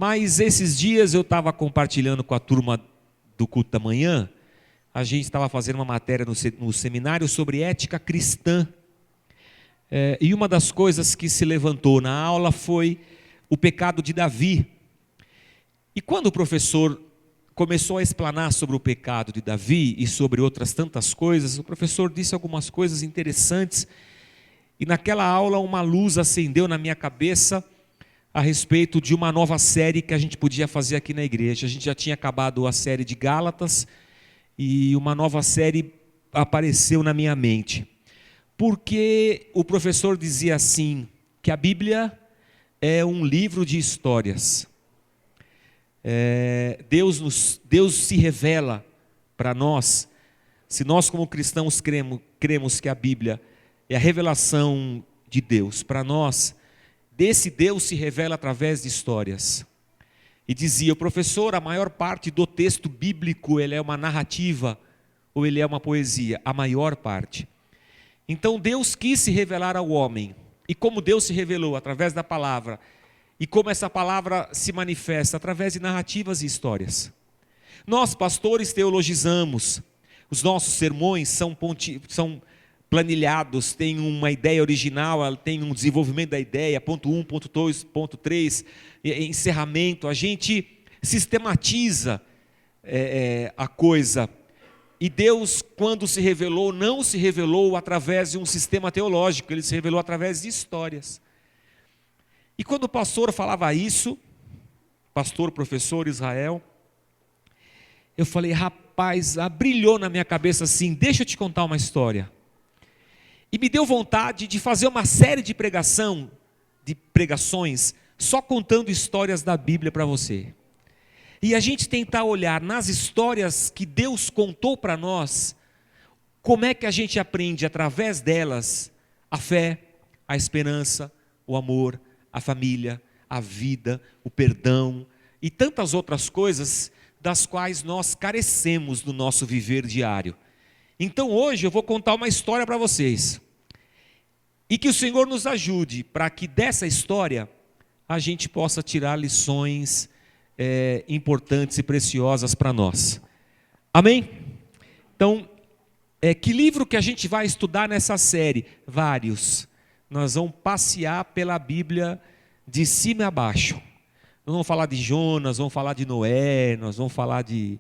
Mas esses dias eu estava compartilhando com a turma do culto da manhã, a gente estava fazendo uma matéria no seminário sobre ética cristã. E uma das coisas que se levantou na aula foi o pecado de Davi. E quando o professor começou a explanar sobre o pecado de Davi e sobre outras tantas coisas, o professor disse algumas coisas interessantes. E naquela aula uma luz acendeu na minha cabeça a respeito de uma nova série que a gente podia fazer aqui na igreja. A gente já tinha acabado a série de Gálatas e uma nova série apareceu na minha mente. Porque o professor dizia assim, que a Bíblia é um livro de histórias. Deus se revela para nós, se nós como cristãos cremos que a Bíblia é a revelação de Deus, para nós, desse Deus se revela através de histórias. E dizia o professor, a maior parte do texto bíblico, ele é uma narrativa, ou ele é uma poesia, a maior parte. Então Deus quis se revelar ao homem, e como Deus se revelou através da palavra, e como essa palavra se manifesta através de narrativas e histórias. Nós, pastores, teologizamos, os nossos sermões são planilhados, tem uma ideia original, tem um desenvolvimento da ideia, ponto 1, ponto 2, ponto 3, encerramento, a gente sistematiza a coisa. E Deus, quando se revelou, não se revelou através de um sistema teológico, ele se revelou através de histórias. E quando o pastor falava isso, pastor, professor Israel, eu falei, rapaz, brilhou na minha cabeça assim, deixa eu te contar uma história. E me deu vontade de fazer uma série de pregações, só contando histórias da Bíblia para você. E a gente tentar olhar nas histórias que Deus contou para nós, como é que a gente aprende através delas a fé, a esperança, o amor, a família, a vida, o perdão e tantas outras coisas das quais nós carecemos no nosso viver diário. Então hoje eu vou contar uma história para vocês. E que o Senhor nos ajude para que dessa história a gente possa tirar lições importantes e preciosas para nós. Amém? Então, que livro que a gente vai estudar nessa série? Vários. Nós vamos passear pela Bíblia de cima a baixo. Nós vamos falar de Jonas, vamos falar de Noé, nós vamos falar de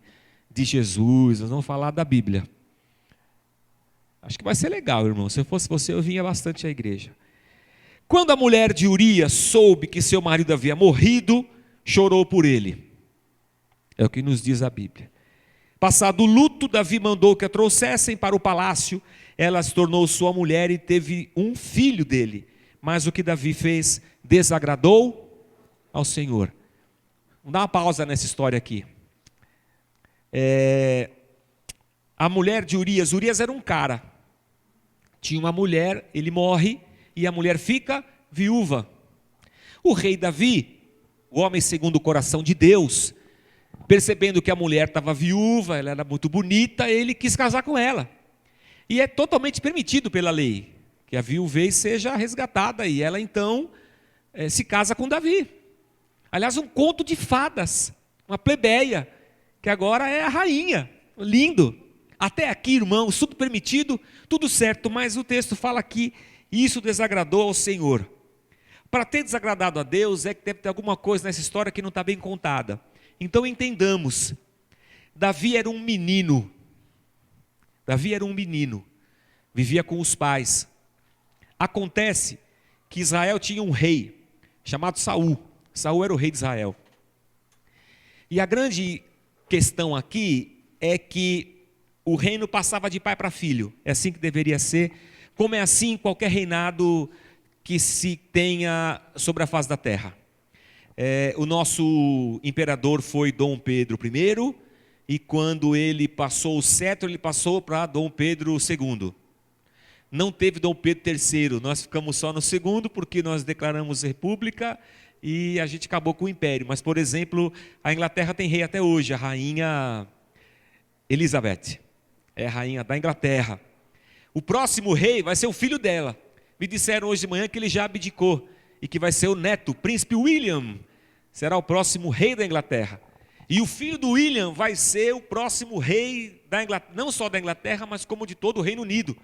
Jesus, nós vamos falar da Bíblia. Acho que vai ser legal, irmão. Se eu fosse você, eu vinha bastante à igreja. Quando a mulher de Urias soube que seu marido havia morrido, chorou por ele. É o que nos diz a Bíblia. Passado o luto, Davi mandou que a trouxessem para o palácio. Ela se tornou sua mulher e teve um filho dele. Mas o que Davi fez desagradou ao Senhor. Vamos dar uma pausa nessa história aqui. A mulher de Urias era um cara. Tinha uma mulher, ele morre e a mulher fica viúva. O rei Davi, o homem segundo o coração de Deus, percebendo que a mulher estava viúva, ela era muito bonita, ele quis casar com ela. E é totalmente permitido pela lei que a viuvez seja resgatada e ela então se casa com Davi. Aliás, um conto de fadas, uma plebeia, que agora é a rainha. Lindo. Até aqui, irmãos, tudo permitido, tudo certo, mas o texto fala que isso desagradou ao Senhor. Para ter desagradado a Deus, é que deve ter alguma coisa nessa história que não está bem contada. Então entendamos, Davi era um menino. Vivia com os pais. Acontece que Israel tinha um rei, chamado Saul. Saul era o rei de Israel. E a grande questão aqui é que o reino passava de pai para filho. É assim que deveria ser, como é assim em qualquer reinado que se tenha sobre a face da terra. O nosso imperador foi Dom Pedro I, e quando ele passou o cetro, ele passou para Dom Pedro II. Não teve Dom Pedro III, nós ficamos só no segundo, porque nós declaramos república e a gente acabou com o império. Mas, por exemplo, a Inglaterra tem rei até hoje, a rainha Elizabeth, é a rainha da Inglaterra. O próximo rei vai ser o filho dela. Me disseram hoje de manhã que ele já abdicou, e que vai ser o neto, o príncipe William, será o próximo rei da Inglaterra. E o filho do William vai ser o próximo rei da Inglaterra, não só da Inglaterra, mas como de todo o Reino Unido.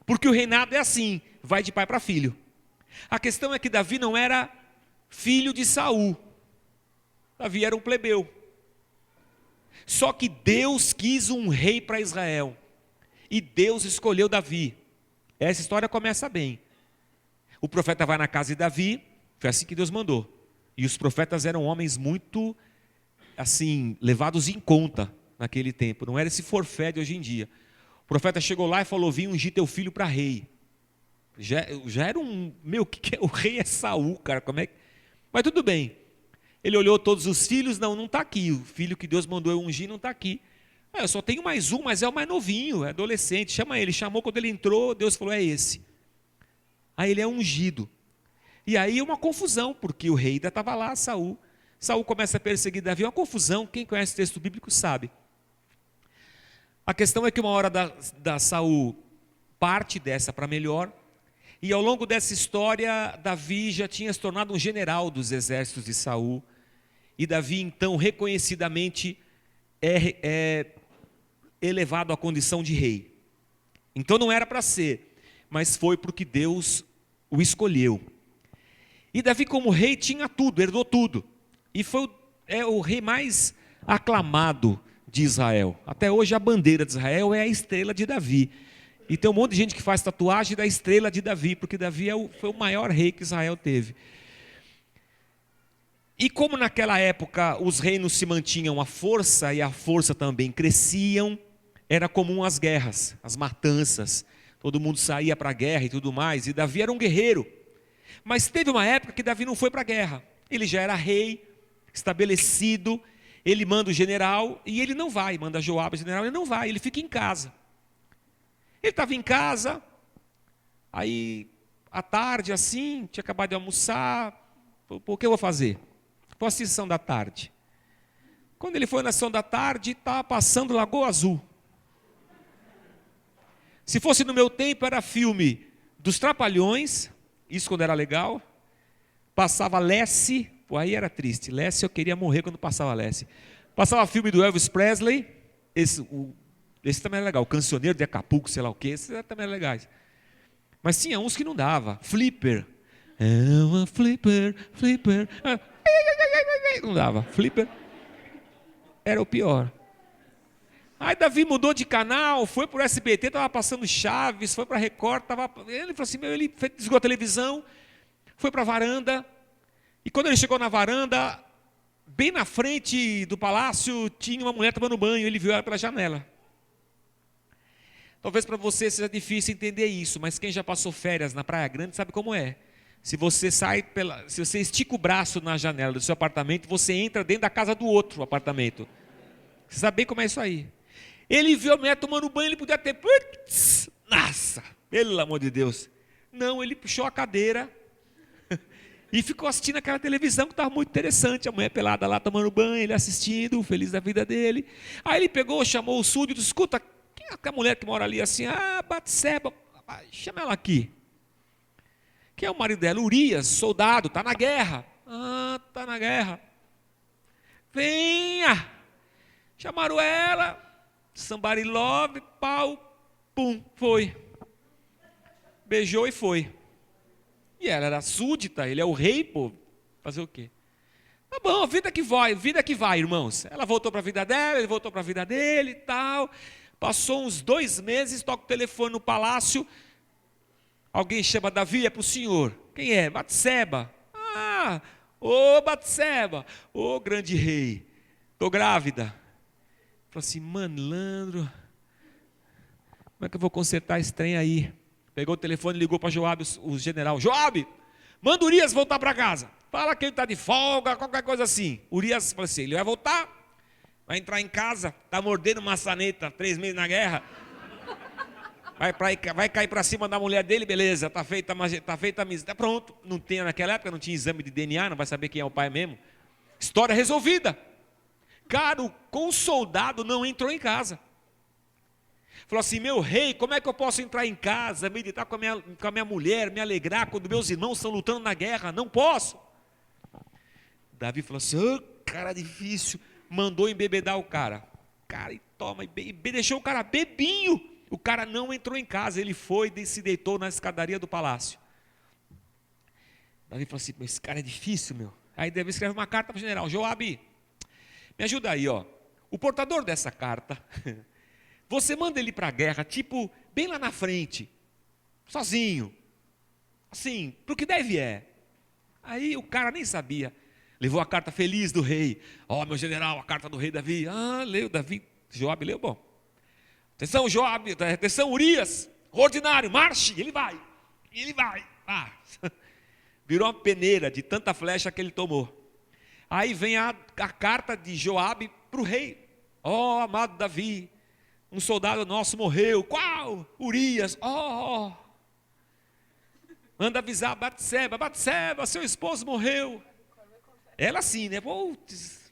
Porque o reinado é assim, vai de pai para filho. A questão é que Davi não era filho de Saul. Davi era um plebeu. Só que Deus quis um rei para Israel. E Deus escolheu Davi. Essa história começa bem. O profeta vai na casa de Davi, foi assim que Deus mandou. E os profetas eram homens muito, assim, levados em conta naquele tempo. Não era esse forfé de hoje em dia. O profeta chegou lá e falou: vim ungir teu filho para rei. Já era um... Meu, que é? O rei é Saul, cara. Como é que... Mas tudo bem. Ele olhou todos os filhos, não está aqui. O filho que Deus mandou eu ungir não está aqui. Eu só tenho mais um, mas é o mais novinho, é adolescente. Chama ele. Chamou, quando ele entrou, Deus falou: é esse. Aí ele é ungido. E aí uma confusão, porque o rei ainda estava lá, Saul. Saul começa a perseguir Davi, uma confusão. Quem conhece o texto bíblico sabe. A questão é que uma hora da Saul parte dessa para melhor. E ao longo dessa história, Davi já tinha se tornado um general dos exércitos de Saul. E Davi, então, reconhecidamente é elevado à condição de rei. Então não era para ser, mas foi porque Deus o escolheu. E Davi, como rei, tinha tudo, herdou tudo. E foi o rei mais aclamado de Israel. Até hoje a bandeira de Israel é a estrela de Davi. E tem um monte de gente que faz tatuagem da estrela de Davi, porque Davi foi o maior rei que Israel teve. E como naquela época os reinos se mantinham à força, e a força também cresciam, era comum as guerras, as matanças. Todo mundo saía para a guerra e tudo mais, e Davi era um guerreiro. Mas teve uma época que Davi não foi para a guerra. Ele já era rei, estabelecido, ele manda o general, e ele não vai, manda Joabe o general, ele não vai, ele fica em casa. Ele estava em casa, aí à tarde assim, tinha acabado de almoçar, o que eu vou fazer? Vou assistir a sessão da tarde. Quando ele foi na sessão da tarde, estava passando Lagoa Azul. Se fosse no meu tempo, era filme dos Trapalhões, isso quando era legal. Passava Lassie, pô, aí era triste. Lassie, eu queria morrer quando passava Lassie. Passava filme do Elvis Presley, esse também era legal, o Cancioneiro de Acapulco, sei lá o quê, esses também eram legais. Mas tinha uns que não dava. Flipper. Flipper. Não dava. Flipper era o pior. Aí Davi mudou de canal, foi para o SBT, estava passando Chaves, foi para a Record, ele falou assim, ele desligou a televisão, foi para a varanda, e quando ele chegou na varanda, bem na frente do palácio, tinha uma mulher tomando banho, ele viu ela pela janela. Talvez para você seja difícil entender isso, mas quem já passou férias na Praia Grande sabe como é. Se você se você estica o braço na janela do seu apartamento, você entra dentro da casa do outro apartamento. Você sabe bem como é isso aí. Ele viu a mulher tomando banho, ele podia ter... Putz, nossa, pelo amor de Deus. Não, ele puxou a cadeira e ficou assistindo aquela televisão que estava muito interessante. A mulher pelada lá tomando banho, ele assistindo, feliz da vida dele. Aí ele pegou, chamou o súdito, escuta, quem é aquela mulher que mora ali assim? Ah, Batseba, chama ela aqui. Quem é o marido dela? Urias, soldado, está na guerra. Ah, está na guerra. Venha! Chamaram ela, somebody love, pau, pum, foi. Beijou e foi. E ela era súdita, ele é o rei, pô. Fazer o quê? Tá bom, vida que vai, irmãos. Ela voltou para a vida dela, ele voltou para a vida dele e tal. Passou uns 2 meses, toca o telefone no palácio. Alguém chama Davi, é para o senhor. Quem é? Batseba. Ah, ô Batseba, ô grande rei, estou grávida. Falou assim, malandro, como é que eu vou consertar esse trem aí? Pegou o telefone e ligou para Joabe, o general. Joabe, manda Urias voltar para casa. Fala que ele está de folga, qualquer coisa assim. Urias falou assim, ele vai voltar, vai entrar em casa, está mordendo maçaneta, 3 meses na guerra. Vai cair para cima da mulher dele, beleza, está feita a misa. Pronto, não tinha, naquela época não tinha exame de DNA, não vai saber quem é o pai mesmo. História resolvida. Cara, com o soldado não entrou em casa. Falou assim, meu rei, como é que eu posso entrar em casa, meditar com a minha mulher, me alegrar quando meus irmãos estão lutando na guerra? Não posso. Davi falou assim: "Ô, cara difícil", mandou embebedar o cara. Cara, e toma, e deixou o cara bebinho. O cara não entrou em casa, ele foi e se deitou na escadaria do palácio. Davi falou assim: "Esse cara é difícil, meu". Aí Davi escreve uma carta para o general: "Joabe, me ajuda aí, ó. O portador dessa carta, você manda ele para a guerra, tipo, bem lá na frente, sozinho, assim, para o que deve é". Aí o cara nem sabia. Levou a carta feliz do rei. Ó, meu general, a carta do rei Davi. Ah, leu Davi. Joabe leu, bom. Atenção, Joabe, atenção, Urias, ordinário, marche. Ele vai. Ah. Virou uma peneira de tanta flecha que ele tomou. Aí vem a carta de Joabe para o rei. Ó, amado Davi, um soldado nosso morreu. Qual? Urias. Ó. Manda avisar Batseba. Batseba, seu esposo morreu. Ela assim, né? Putz.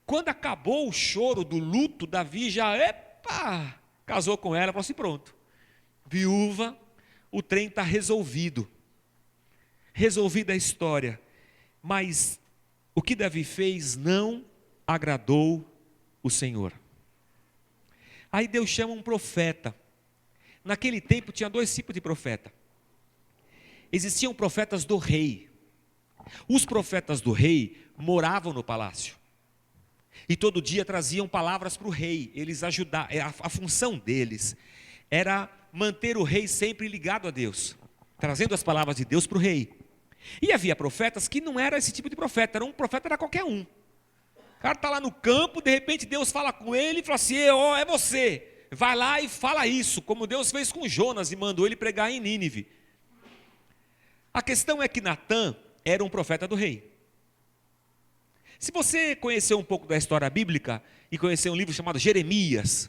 Quando acabou o choro do luto, Davi já, casou com ela, falou assim: pronto. Viúva, o trem está resolvido. Resolvida a história. Mas o que Davi fez não agradou o Senhor. Aí Deus chama um profeta. Naquele tempo tinha 2 tipos de profeta. Existiam profetas do rei. Os profetas do rei moravam no palácio. E todo dia traziam palavras para o rei. Eles ajudavam, a função deles era manter o rei sempre ligado a Deus, trazendo as palavras de Deus para o rei. E havia profetas que não era esse tipo de profeta, era qualquer um. O cara está lá no campo, de repente Deus fala com ele e fala assim: é você, vai lá e fala isso, como Deus fez com Jonas e mandou ele pregar em Nínive. A questão é que Natã era um profeta do rei. Se você conhecer um pouco da história bíblica e conhecer um livro chamado Jeremias,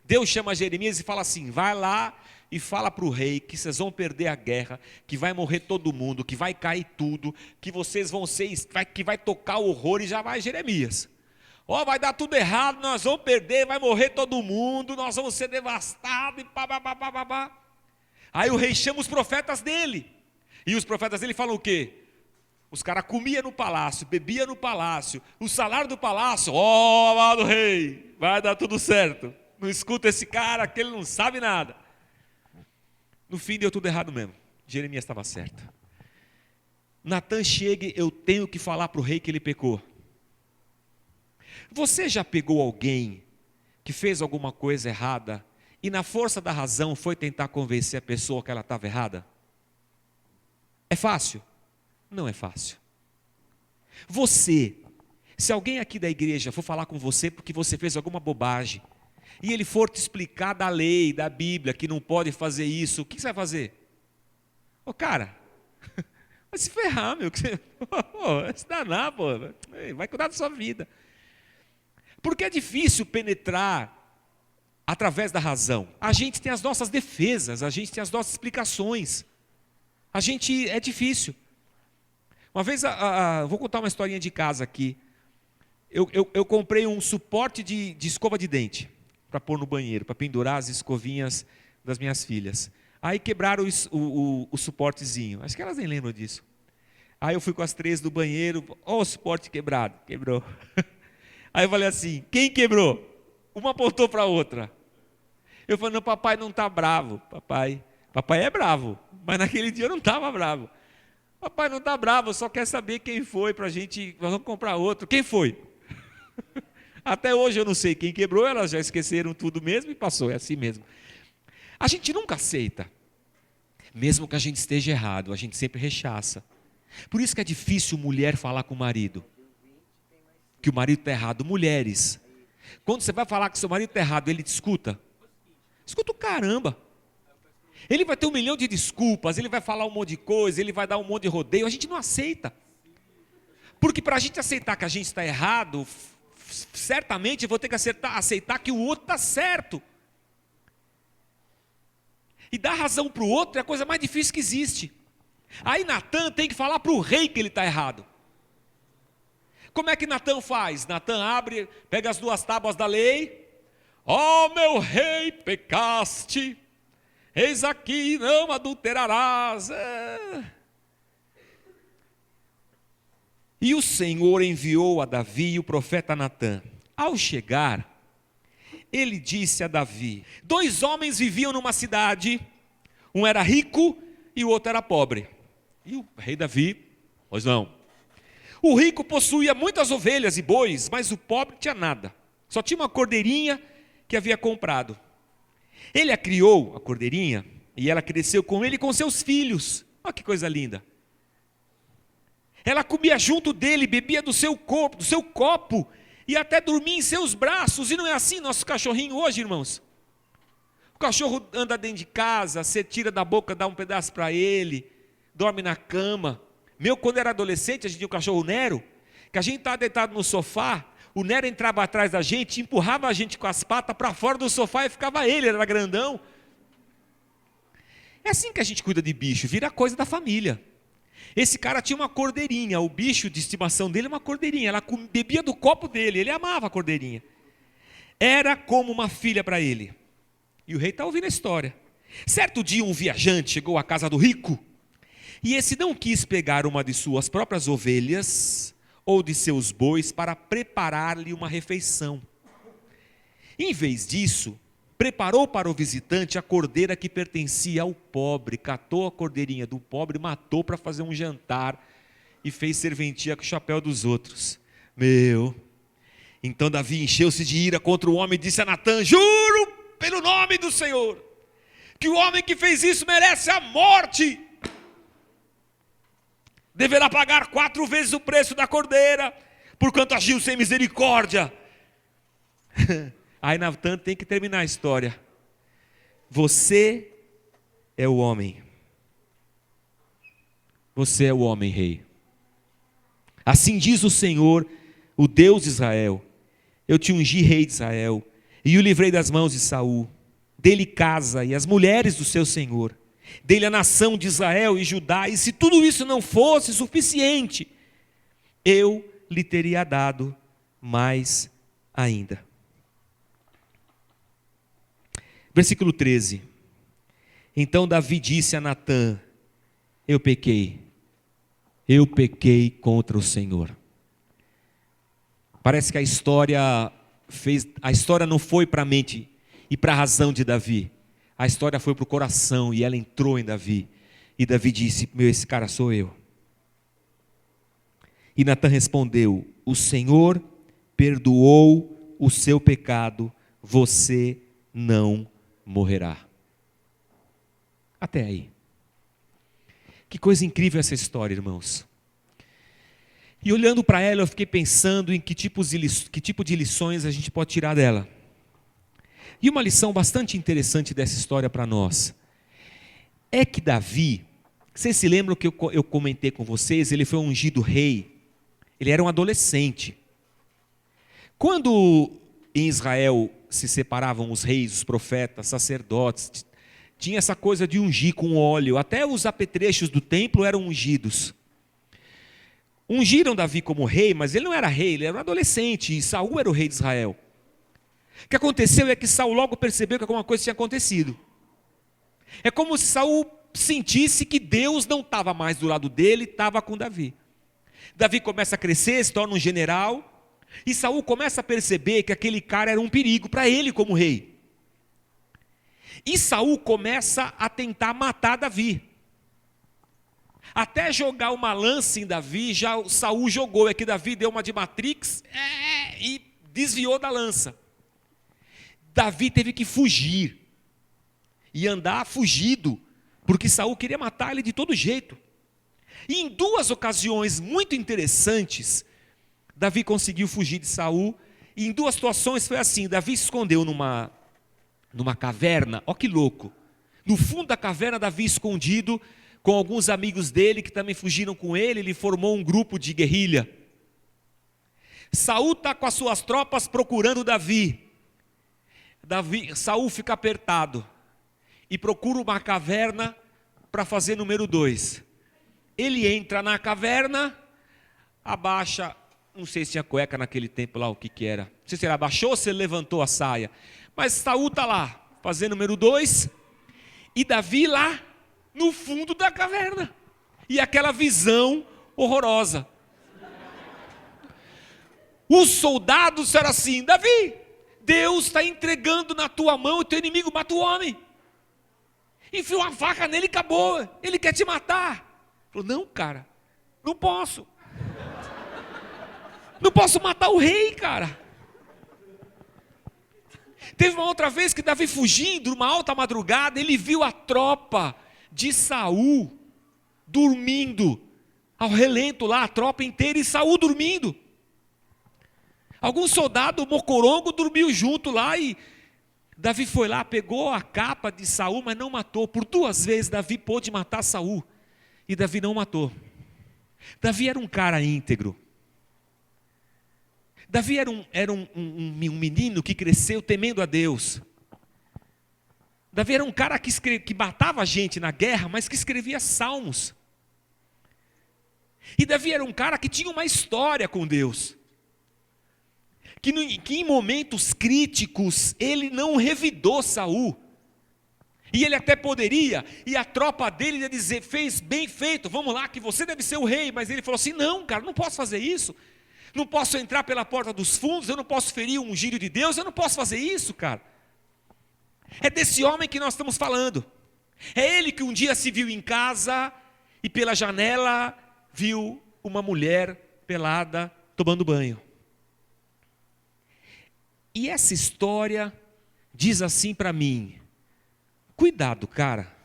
Deus chama Jeremias e fala assim: vai lá e fala para o rei que vocês vão perder a guerra, que vai morrer todo mundo, que vai cair tudo, que vocês vão ser, que vai tocar o horror. E já vai Jeremias: vai dar tudo errado, nós vamos perder, vai morrer todo mundo, nós vamos ser devastados e pá. Aí o rei chama os profetas dele, e os profetas dele falam o quê? Os caras comiam no palácio, bebiam no palácio, o salário do palácio: amado rei, vai dar tudo certo, não escuta esse cara que ele não sabe nada. No fim deu tudo errado mesmo. Jeremias estava certo. Natã chega: eu tenho que falar para o rei que ele pecou. Você já pegou alguém que fez alguma coisa errada e na força da razão foi tentar convencer a pessoa que ela estava errada? É fácil? Não é fácil. Se alguém aqui da igreja for falar com você porque você fez alguma bobagem, e ele for te explicar da lei, da Bíblia, que não pode fazer isso, o que você vai fazer? Cara, vai se ferrar, meu. Vai se danar, pô. Vai cuidar da sua vida. Porque é difícil penetrar através da razão. A gente tem as nossas defesas, a gente tem as nossas explicações. É difícil. Uma vez, vou contar uma historinha de casa aqui. Eu comprei um suporte de escova de dente para pôr no banheiro, para pendurar as escovinhas das minhas filhas. Aí quebraram o suportezinho. Acho que elas nem lembram disso. Aí eu fui com as 3 do banheiro. O suporte quebrado. Quebrou. Aí eu falei assim: quem quebrou? Uma apontou para a outra. Eu falei: não, papai não está bravo. Papai é bravo, mas naquele dia eu não estava bravo. Papai não está bravo, só quer saber quem foi para a gente. Nós vamos comprar outro. Quem foi? Até hoje eu não sei quem quebrou, elas já esqueceram tudo mesmo e passou, é assim mesmo. A gente nunca aceita, mesmo que a gente esteja errado, a gente sempre rechaça. Por isso que é difícil mulher falar com o marido, que o marido está errado. Mulheres, quando você vai falar que seu marido está errado, ele te escuta? Escuta o caramba. Ele vai ter 1 milhão de desculpas, ele vai falar um monte de coisa, ele vai dar um monte de rodeio, a gente não aceita. Porque para a gente aceitar que a gente está errado, certamente eu vou ter que aceitar que o outro está certo. E dar razão para o outro é a coisa mais difícil que existe. Aí Natã tem que falar para o rei que ele está errado. Como é que Natã faz? Natã abre, pega as 2 tábuas da lei. Meu rei, pecaste. Eis aqui, não adulterarás. E o Senhor enviou a Davi o profeta Natã. Ao chegar, ele disse a Davi: 2 homens viviam numa cidade, um era rico e o outro era pobre. E o rei Davi, pois não. O rico possuía muitas ovelhas e bois, mas o pobre tinha nada. Só tinha uma cordeirinha que havia comprado. Ele a criou, a cordeirinha, e ela cresceu com ele e com seus filhos. Olha que coisa linda. Ela comia junto dele, bebia do seu corpo, do seu copo, e até dormia em seus braços. E não é assim nosso cachorrinho hoje, irmãos? O cachorro anda dentro de casa, você tira da boca, dá um pedaço para ele, dorme na cama. Meu, quando era adolescente, a gente tinha um cachorro Nero, que a gente estava deitado no sofá, o Nero entrava atrás da gente, empurrava a gente com as patas para fora do sofá e ficava ele era grandão. É assim que a gente cuida de bicho, vira coisa da família. Esse cara tinha uma cordeirinha, o bicho de estimação dele é uma cordeirinha, ela bebia do copo dele, ele amava a cordeirinha. Era como uma filha para ele. E o rei está ouvindo a história. Certo dia um viajante chegou à casa do rico, e esse não quis pegar uma de suas próprias ovelhas, ou de seus bois, para preparar-lhe uma refeição. Em vez disso, preparou para o visitante a cordeira que pertencia ao pobre, catou a cordeirinha do pobre, matou para fazer um jantar e fez serventia com o chapéu dos outros. Então Davi encheu-se de ira contra o homem e disse a Natã: juro pelo nome do Senhor, que o homem que fez isso merece a morte. Deverá pagar 4 vezes o preço da cordeira, porquanto agiu sem misericórdia. Aí Natã tem que terminar a história. Você é o homem. Você é o homem, rei. Assim diz o Senhor, o Deus de Israel: eu te ungi rei de Israel, e o livrei das mãos de Saul. Dei-lhe casa e as mulheres do seu senhor. Dei-lhe a nação de Israel e Judá. E se tudo isso não fosse suficiente, eu lhe teria dado mais ainda. Versículo 13. Então Davi disse a Natã: eu pequei contra o Senhor. Parece que a história não foi para a mente e para a razão de Davi. A história foi para o coração e ela entrou em Davi. E Davi disse: esse cara sou eu. E Natã respondeu: o Senhor perdoou o seu pecado, você não morrerá. Até aí. Que coisa incrível essa história, irmãos. E olhando para ela, eu fiquei pensando em que tipo de lições a gente pode tirar dela. E uma lição bastante interessante dessa história para nós é que Davi, vocês se lembram que eu comentei com vocês, ele foi ungido rei, ele era um adolescente. Quando em Israel se separavam os reis, os profetas, sacerdotes, tinha essa coisa de ungir com óleo, até os apetrechos do templo eram ungidos. Ungiram Davi como rei, mas ele não era rei, ele era um adolescente, e Saul era o rei de Israel. O que aconteceu é que Saul logo percebeu que alguma coisa tinha acontecido. É como se Saul sentisse que Deus não estava mais do lado dele, estava com Davi. Davi começa a crescer, se torna um general, e Saul começa a perceber que aquele cara era um perigo para ele como rei. E Saul começa a tentar matar Davi. Até jogar uma lança em Davi, já Saul jogou, é que Davi deu uma de Matrix e desviou da lança. Davi teve que fugir e andar fugido, porque Saul queria matar ele de todo jeito. E em 2 ocasiões muito interessantes, Davi conseguiu fugir de Saul, e em 2 situações foi assim: Davi se escondeu numa caverna, ó que louco, no fundo da caverna Davi escondido, com alguns amigos dele que também fugiram com ele formou um grupo de guerrilha. Saul está com as suas tropas procurando Davi. Saul fica apertado e procura uma caverna para fazer número 2. Ele entra na caverna, abaixa, não sei se tinha cueca naquele tempo lá, o que era. Não sei se ele abaixou ou se ele levantou a saia. Mas Saul está lá, fazendo número 2, e Davi lá no fundo da caverna. E aquela visão horrorosa. Os soldados disseram assim: Davi, Deus está entregando na tua mão, e teu inimigo mata o homem. Enfiou uma faca nele e acabou, ele quer te matar. Falou: não, cara, não posso. Não posso matar o rei, cara. Teve uma outra vez que Davi, fugindo, numa alta madrugada, ele viu a tropa de Saul dormindo, ao relento lá, a tropa inteira, e Saul dormindo. Algum soldado mocorongo dormiu junto lá, e Davi foi lá, pegou a capa de Saul, mas não matou. Por 2 vezes Davi pôde matar Saul, e Davi não matou. Davi era um cara íntegro. Davi era um menino que cresceu temendo a Deus. Davi era um cara que matava gente na guerra, mas que escrevia salmos. E Davi era um cara que tinha uma história com Deus. Que em momentos críticos ele não revidou Saul. E ele até poderia, e a tropa dele ia dizer: fez bem feito, vamos lá, que você deve ser o rei. Mas ele falou assim: não, cara, não posso fazer isso. Não posso entrar pela porta dos fundos, eu não posso ferir o ungido de Deus, eu não posso fazer isso, cara. É desse homem que nós estamos falando. É ele que um dia se viu em casa e pela janela viu uma mulher pelada tomando banho. E essa história diz assim para mim: cuidado, cara.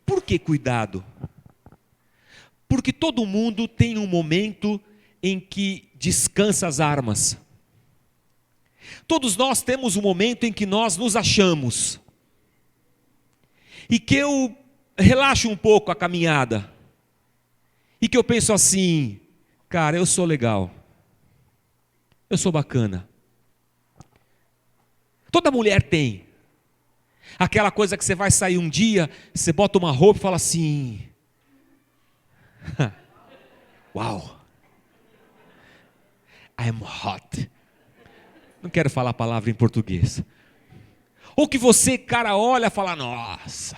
Por que cuidado? Porque todo mundo tem um momento em que descansa as armas. Todos nós temos um momento em que nós nos achamos. E que eu relaxo um pouco a caminhada. E que eu penso assim: cara, eu sou legal. Eu sou bacana. Toda mulher tem. Aquela coisa que você vai sair um dia, você bota uma roupa e fala assim: uau, I'm hot. Não quero falar a palavra em português. Ou que você, cara, olha e fala: nossa.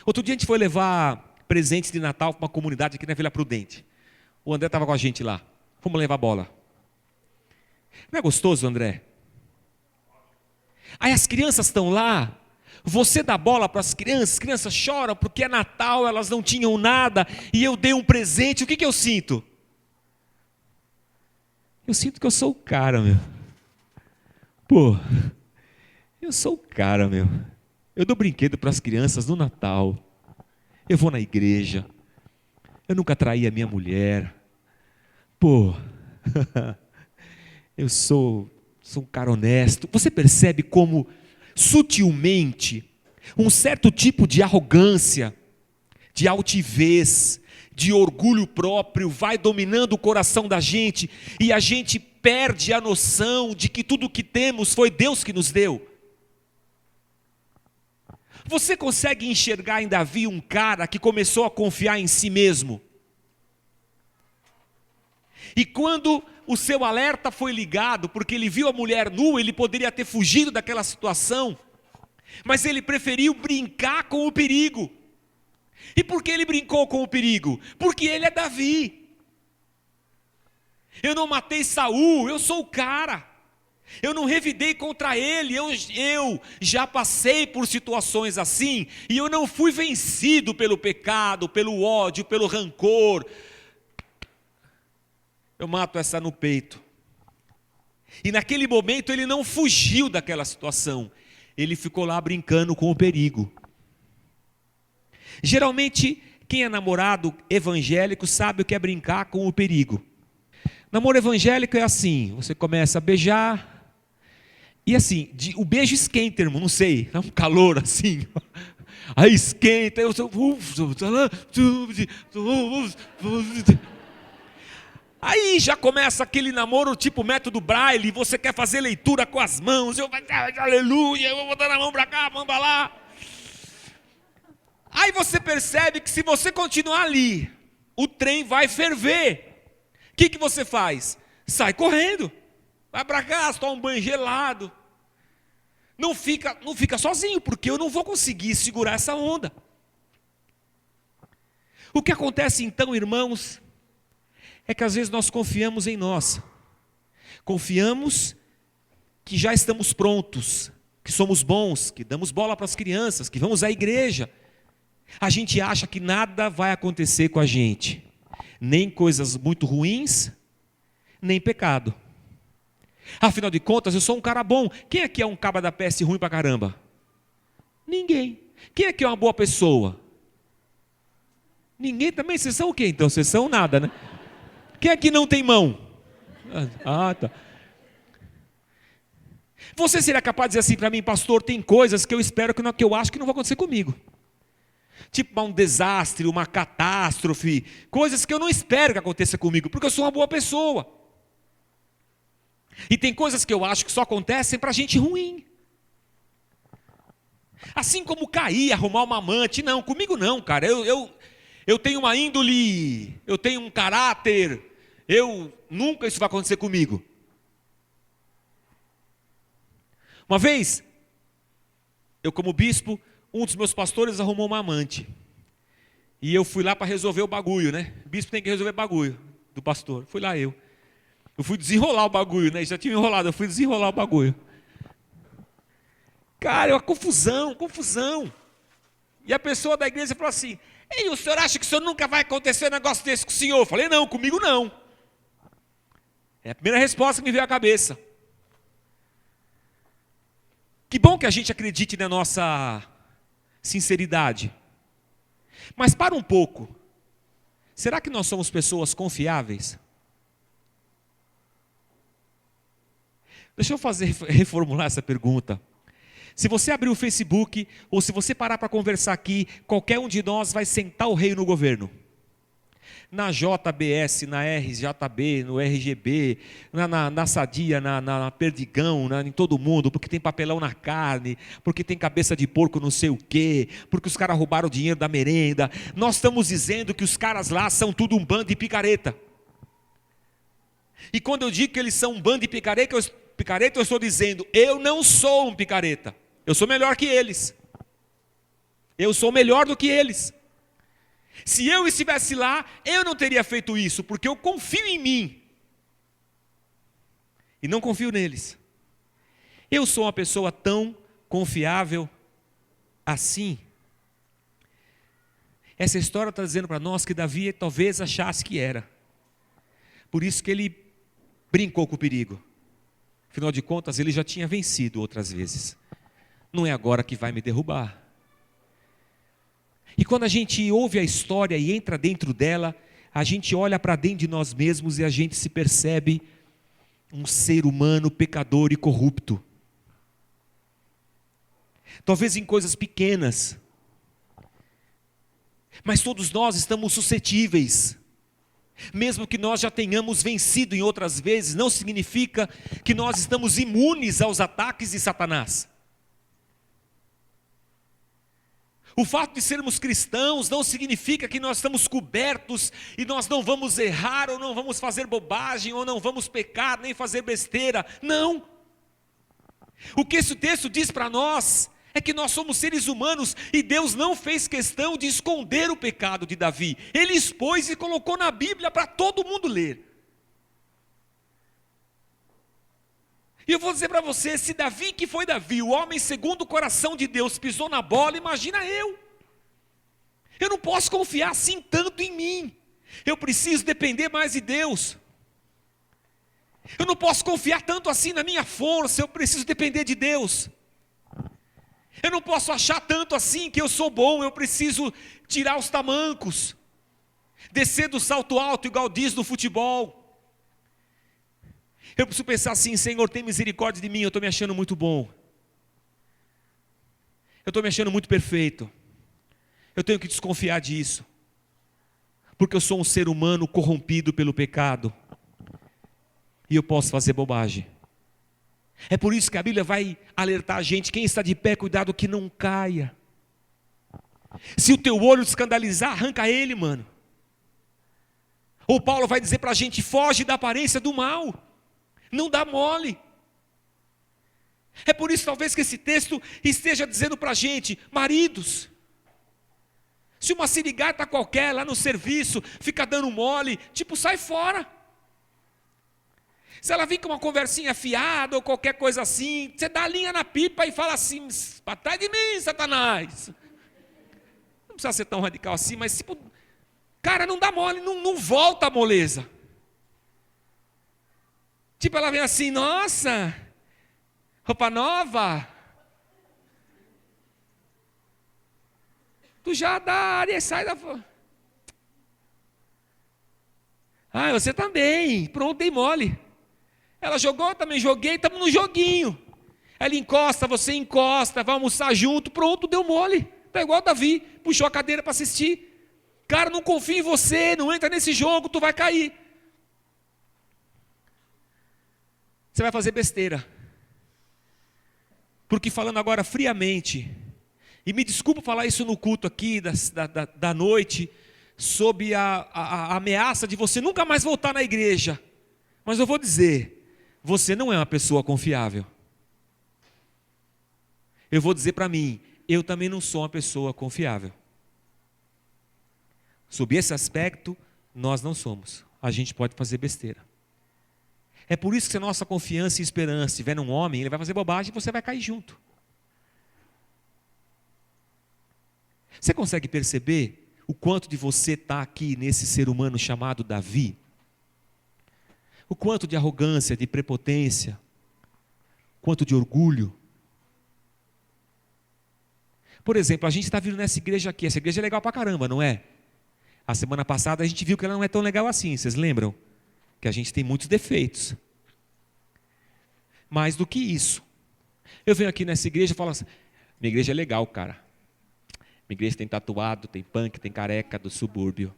Outro dia a gente foi levar presentes de Natal para uma comunidade aqui na Vila Prudente. O André estava com a gente lá. Fomos levar bola. Não é gostoso, André? Aí as crianças estão lá, você dá bola para as crianças choram porque é Natal, elas não tinham nada, e eu dei um presente. O que eu sinto? Eu sinto que eu sou o cara, meu. Pô, eu sou o cara, meu. Eu dou brinquedo para as crianças no Natal. Eu vou na igreja. Eu nunca traí a minha mulher. Pô, eu sou um cara honesto. Você percebe como sutilmente um certo tipo de arrogância, de altivez, de orgulho próprio vai dominando o coração da gente, e a gente perde a noção de que tudo o que temos foi Deus que nos deu. Você consegue enxergar em Davi um cara que começou a confiar em si mesmo? E quando o seu alerta foi ligado, porque ele viu a mulher nua, ele poderia ter fugido daquela situação, mas ele preferiu brincar com o perigo. E por que ele brincou com o perigo? Porque ele é Davi. Eu não matei Saul, eu sou o cara. Eu não revidei contra ele, eu já passei por situações assim, e eu não fui vencido pelo pecado, pelo ódio, pelo rancor. Eu mato essa no peito. E naquele momento ele não fugiu daquela situação, ele ficou lá brincando com o perigo. Geralmente, quem é namorado evangélico sabe o que é brincar com o perigo. Namoro evangélico é assim: você começa a beijar, e assim, o beijo esquenta, irmão, não sei, dá um calor assim, aí esquenta, aí já começa aquele namoro tipo método Braille, você quer fazer leitura com as mãos, aleluia, eu vou botar a mão para cá, a mão para lá. Aí você percebe que se você continuar ali, o trem vai ferver. O que você faz? Sai correndo, vai para casa, toma um banho gelado. Não fica sozinho, porque eu não vou conseguir segurar essa onda. O que acontece então, irmãos, é que às vezes nós confiamos em nós. Confiamos que já estamos prontos, que somos bons, que damos bola para as crianças, que vamos à igreja. A gente acha que nada vai acontecer com a gente. Nem coisas muito ruins, nem pecado. Afinal de contas, eu sou um cara bom. Quem aqui é um cabra da peste ruim pra caramba? Ninguém. Quem aqui é uma boa pessoa? Ninguém também. Vocês são o quê então? Vocês são nada, né? Quem aqui não tem mão? Ah, tá. Você seria capaz de dizer assim para mim, pastor, tem coisas que eu espero que eu acho que não vai acontecer comigo. Tipo um desastre, uma catástrofe, coisas que eu não espero que aconteça comigo, porque eu sou uma boa pessoa. E tem coisas que eu acho que só acontecem para gente ruim. Assim como cair, arrumar uma amante, não, comigo não, cara. Eu tenho uma índole, eu tenho um caráter, nunca isso vai acontecer comigo. Uma vez, eu como bispo, um dos meus pastores arrumou uma amante. E eu fui lá para resolver o bagulho, né? O bispo tem que resolver o bagulho do pastor. Fui lá eu. Eu fui desenrolar o bagulho, né? Já tinha enrolado, eu fui desenrolar o bagulho. Cara, é uma confusão. E a pessoa da igreja falou assim, ei, o senhor acha que o senhor nunca vai acontecer um negócio desse com o senhor? Eu falei, não, comigo não. É a primeira resposta que me veio à cabeça. Que bom que a gente acredite na nossa sinceridade. Mas para um pouco. Será que nós somos pessoas confiáveis? Deixa eu reformular essa pergunta. Se você abrir o Facebook, ou se você parar para conversar aqui, qualquer um de nós vai sentar o rei no governo. Na JBS, na RJB, no RGB, na Sadia, na Perdigão, em todo mundo, porque tem papelão na carne, porque tem cabeça de porco não sei o quê, porque os caras roubaram o dinheiro da merenda. Nós estamos dizendo que os caras lá são tudo um bando de picareta. E quando eu digo que eles são um bando de picareta, eu estou dizendo, eu não sou um picareta. Eu sou melhor que eles. Eu sou melhor do que eles. Se eu estivesse lá, eu não teria feito isso, porque eu confio em mim. E não confio neles. Eu sou uma pessoa tão confiável assim. Essa história está dizendo para nós que Davi talvez achasse que era. Por isso que ele brincou com o perigo. Afinal de contas, ele já tinha vencido outras vezes. Não é agora que vai me derrubar. E quando a gente ouve a história e entra dentro dela, a gente olha para dentro de nós mesmos e a gente se percebe um ser humano pecador e corrupto. Talvez em coisas pequenas, mas todos nós estamos suscetíveis. Mesmo que nós já tenhamos vencido em outras vezes, não significa que nós estamos imunes aos ataques de Satanás. O fato de sermos cristãos não significa que nós estamos cobertos e nós não vamos errar, ou não vamos fazer bobagem, ou não vamos pecar, nem fazer besteira. Não. O que esse texto diz para nós é que nós somos seres humanos e Deus não fez questão de esconder o pecado de Davi. Ele expôs e colocou na Bíblia para todo mundo ler. E eu vou dizer para você, se Davi, que foi Davi, o homem segundo o coração de Deus, pisou na bola, imagina eu. Eu não posso confiar assim tanto em mim. Eu preciso depender mais de Deus. Eu não posso confiar tanto assim na minha força, eu preciso depender de Deus. Eu não posso achar tanto assim que eu sou bom, eu preciso tirar os tamancos. Descer do salto alto igual diz no futebol. Eu preciso pensar assim, Senhor, tem misericórdia de mim, eu estou me achando muito bom. Eu estou me achando muito perfeito. Eu tenho que desconfiar disso. Porque eu sou um ser humano corrompido pelo pecado. E eu posso fazer bobagem. É por isso que a Bíblia vai alertar a gente, quem está de pé, cuidado que não caia. Se o teu olho te escandalizar, arranca ele, mano. Ou Paulo vai dizer para a gente, foge da aparência do mal. Não dá mole. É por isso talvez que esse texto esteja dizendo para a gente, maridos, Se uma sirigata qualquer lá no serviço fica dando mole, tipo, sai fora. Se ela vir com uma conversinha fiada ou qualquer coisa assim, você dá a linha na pipa e fala assim: para trás de mim, Satanás. Não precisa ser tão radical assim, mas tipo, cara, não dá mole, não volta a moleza. Tipo, ela vem assim: nossa, roupa nova. Tu já dá área e sai da... Ah, você também. Pronto, dei mole. Ela jogou, eu também joguei, estamos no joguinho. Ela encosta, você encosta, vai almoçar junto, pronto, deu mole. Está igual o Davi, puxou a cadeira para assistir. Cara, não confia em você, não entra nesse jogo, tu vai cair. Você vai fazer besteira. Porque falando agora friamente, e me desculpa falar isso no culto aqui da noite, sob a ameaça de você nunca mais voltar na igreja. Mas eu vou dizer, você não é uma pessoa confiável. Eu vou dizer para mim, eu também não sou uma pessoa confiável. Sob esse aspecto, nós não somos. A gente pode fazer besteira. É por isso que se a nossa confiança e esperança estiver num homem, ele vai fazer bobagem e você vai cair junto. Você consegue perceber o quanto de você está aqui nesse ser humano chamado Davi? O quanto de arrogância, de prepotência, quanto de orgulho. Por exemplo, a gente está vindo nessa igreja aqui, essa igreja é legal pra caramba, não é? A semana passada a gente viu que ela não é tão legal assim, vocês lembram? Que a gente tem muitos defeitos. Mais do que isso. Eu venho aqui nessa igreja e falo assim, minha igreja é legal, cara. Minha igreja tem tatuado, tem punk, tem careca do subúrbio.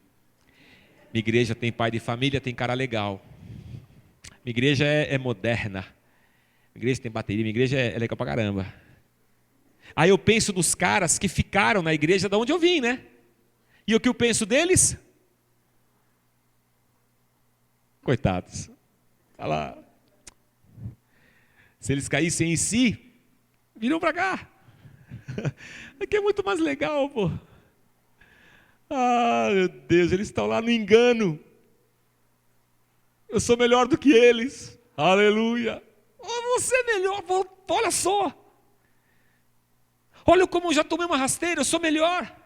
Minha igreja tem pai de família, tem cara legal. Minha igreja é moderna. Minha igreja tem bateria, minha igreja é legal pra caramba. Aí eu penso nos caras que ficaram na igreja de onde eu vim, né? E o que eu penso deles? Coitados. Olha lá. Se eles caíssem em si, viram pra cá. Aqui é muito mais legal, pô. Ah, meu Deus, eles estão lá no engano. Eu sou melhor do que eles. Aleluia. Oh, você é melhor, olha só. Olha como eu já tomei uma rasteira, eu sou melhor.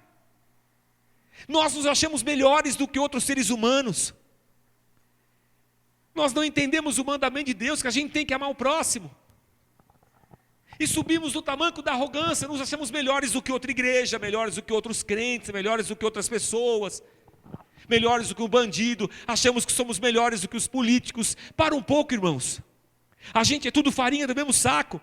Nós nos achamos melhores do que outros seres humanos. Nós não entendemos o mandamento de Deus, que a gente tem que amar o próximo. E subimos no tamanco da arrogância, nos achamos melhores do que outra igreja, melhores do que outros crentes, melhores do que outras pessoas, melhores do que o bandido, achamos que somos melhores do que os políticos. Para um pouco, irmãos. A gente é tudo farinha do mesmo saco.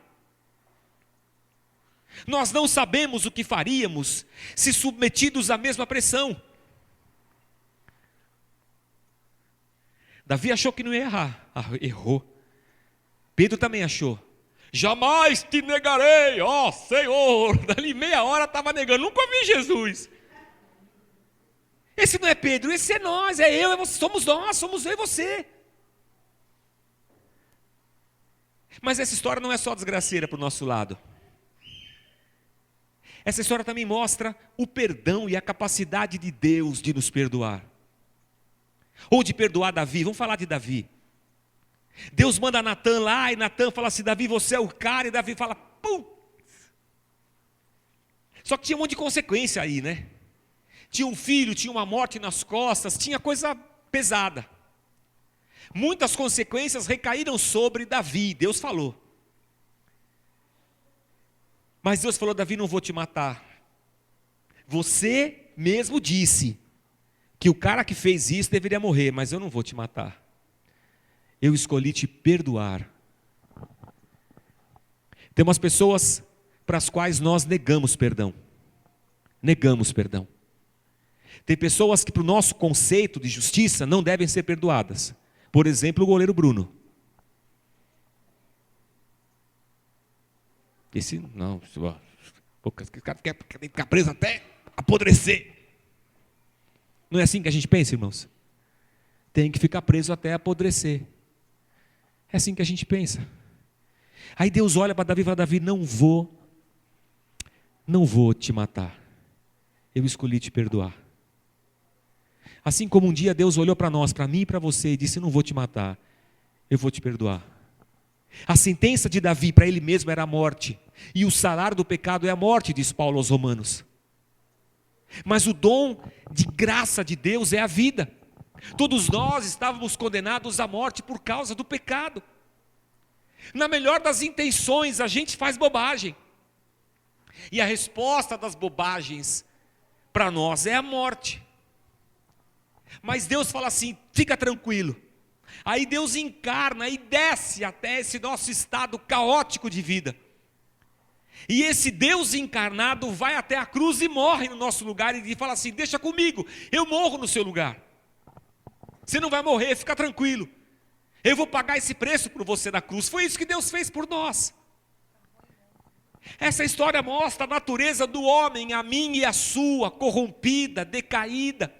Nós não sabemos o que faríamos se submetidos à mesma pressão. Davi achou que não ia errar. Errou. Pedro também achou. Jamais te negarei, ó Senhor. Dali meia hora estava negando, nunca vi Jesus. Esse não é Pedro, esse é nós, é eu, é você, somos nós, somos eu e você. Mas essa história não é só desgraceira para o nosso lado. Essa história também mostra o perdão e a capacidade de Deus de nos perdoar. Ou de perdoar Davi, vamos falar de Davi. Deus manda Natan lá e Natan fala assim, Davi, você é o cara, e Davi fala, pum. Só que tinha um monte de consequência aí, né? Tinha um filho, tinha uma morte nas costas, tinha coisa pesada. Muitas consequências recaíram sobre Davi, Deus falou. Mas Deus falou, Davi, não vou te matar. Você mesmo disse que o cara que fez isso deveria morrer, mas eu não vou te matar. Eu escolhi te perdoar. Tem umas pessoas para as quais nós negamos perdão. Negamos perdão. Tem pessoas que para o nosso conceito de justiça não devem ser perdoadas. Por exemplo, o goleiro Bruno. Esse não, o cara quer ficar preso até apodrecer. Não é assim que a gente pensa, irmãos? Tem que ficar preso até apodrecer. É assim que a gente pensa. Aí Deus olha para Davi e fala, Davi, não vou te matar. eu escolhi te perdoar. Assim como um dia Deus olhou para nós, para mim e para você, e disse: eu não vou te matar, eu vou te perdoar. A sentença de Davi para ele mesmo era a morte, e o salário do pecado é a morte, diz Paulo aos Romanos. Mas o dom de graça de Deus é a vida. Todos nós estávamos condenados à morte por causa do pecado. Na melhor das intenções, a gente faz bobagem. E a resposta das bobagens para nós é a morte. Mas Deus fala assim: fica tranquilo. Aí Deus encarna e desce até esse nosso estado caótico de vida. E esse Deus encarnado vai até a cruz e morre no nosso lugar e fala assim: deixa comigo, eu morro no seu lugar. Você não vai morrer, fica tranquilo. Eu vou pagar esse preço por você na cruz. Foi isso que Deus fez por nós. Essa história mostra a natureza do homem, a minha e a sua, corrompida, decaída.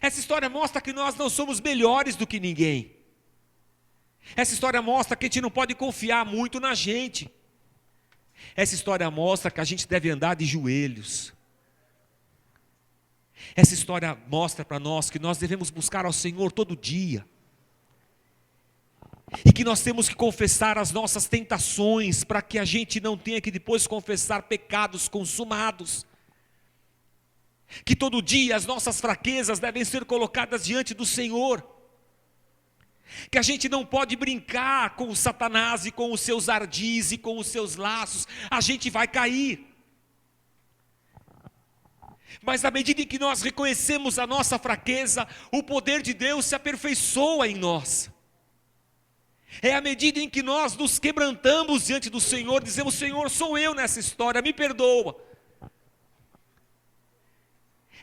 Essa história mostra que nós não somos melhores do que ninguém. Essa história mostra que a gente não pode confiar muito na gente. Essa história mostra que a gente deve andar de joelhos. Essa história mostra para nós que nós devemos buscar ao Senhor todo dia. E que nós temos que confessar as nossas tentações, para que a gente não tenha que depois confessar pecados consumados. Que todo dia as nossas fraquezas devem ser colocadas diante do Senhor. Que a gente não pode brincar com o Satanás e com os seus ardis e com os seus laços. A gente vai cair. Mas na medida em que nós reconhecemos a nossa fraqueza, o poder de Deus se aperfeiçoa em nós. É à medida em que nós nos quebrantamos diante do Senhor, dizemos: Senhor, sou eu nessa história, me perdoa.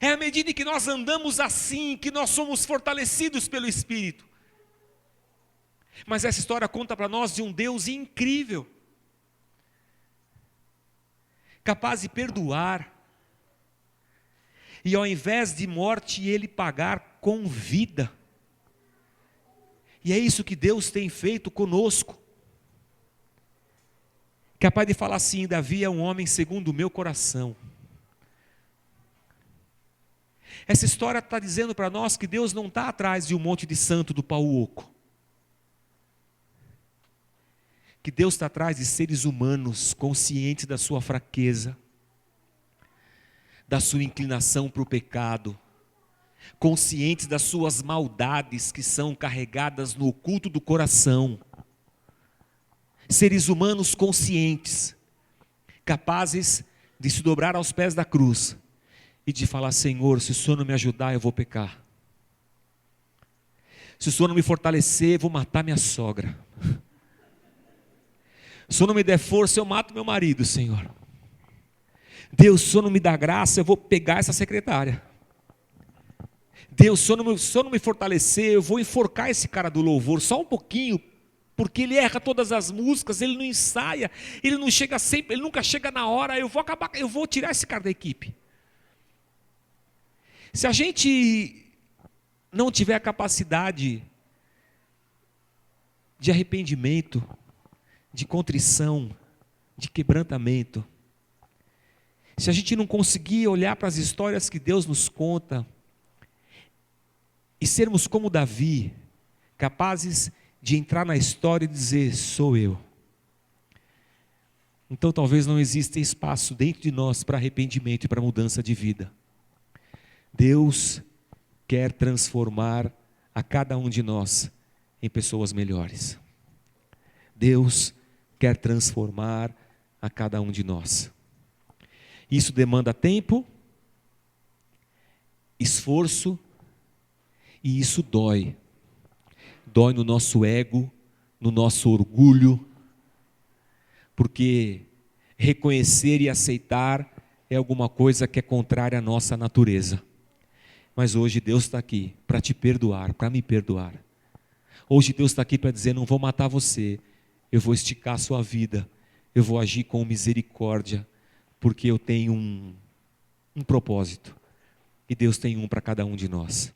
É à medida em que nós andamos assim, que nós somos fortalecidos pelo Espírito. Mas essa história conta para nós de um Deus incrível, capaz de perdoar, e ao invés de morte, Ele pagar com vida. E é isso que Deus tem feito conosco. Capaz de falar assim: Davi é um homem segundo o meu coração. Essa história está dizendo para nós que Deus não está atrás de um monte de santo do pau oco. Que Deus está atrás de seres humanos conscientes da sua fraqueza, da sua inclinação para o pecado, conscientes das suas maldades que são carregadas no oculto do coração. Seres humanos conscientes, capazes de se dobrar aos pés da cruz e de falar: Senhor, se o Senhor não me ajudar, eu vou pecar. Se o Senhor não me fortalecer, eu vou matar minha sogra. Se o Senhor não me der força, eu mato meu marido, Senhor. Deus, se o Senhor não me dá graça, eu vou pegar essa secretária. Deus, se o Senhor não me fortalecer, eu vou enforcar esse cara do louvor, só um pouquinho, porque ele erra todas as músicas, ele não ensaia, ele não chega sempre, ele nunca chega na hora, eu vou tirar esse cara da equipe. Se a gente não tiver a capacidade de arrependimento, de contrição, de quebrantamento, se a gente não conseguir olhar para as histórias que Deus nos conta e sermos como Davi, capazes de entrar na história e dizer: sou eu, então talvez não exista espaço dentro de nós para arrependimento e para mudança de vida. Deus quer transformar a cada um de nós em pessoas melhores. Deus quer transformar a cada um de nós. Isso demanda tempo, esforço, e isso dói. Dói no nosso ego, no nosso orgulho, porque reconhecer e aceitar é alguma coisa que é contrária à nossa natureza. Mas hoje Deus está aqui para te perdoar, para me perdoar. Hoje Deus está aqui para dizer: não vou matar você, eu vou esticar a sua vida, eu vou agir com misericórdia, porque eu tenho um propósito, e Deus tem um para cada um de nós.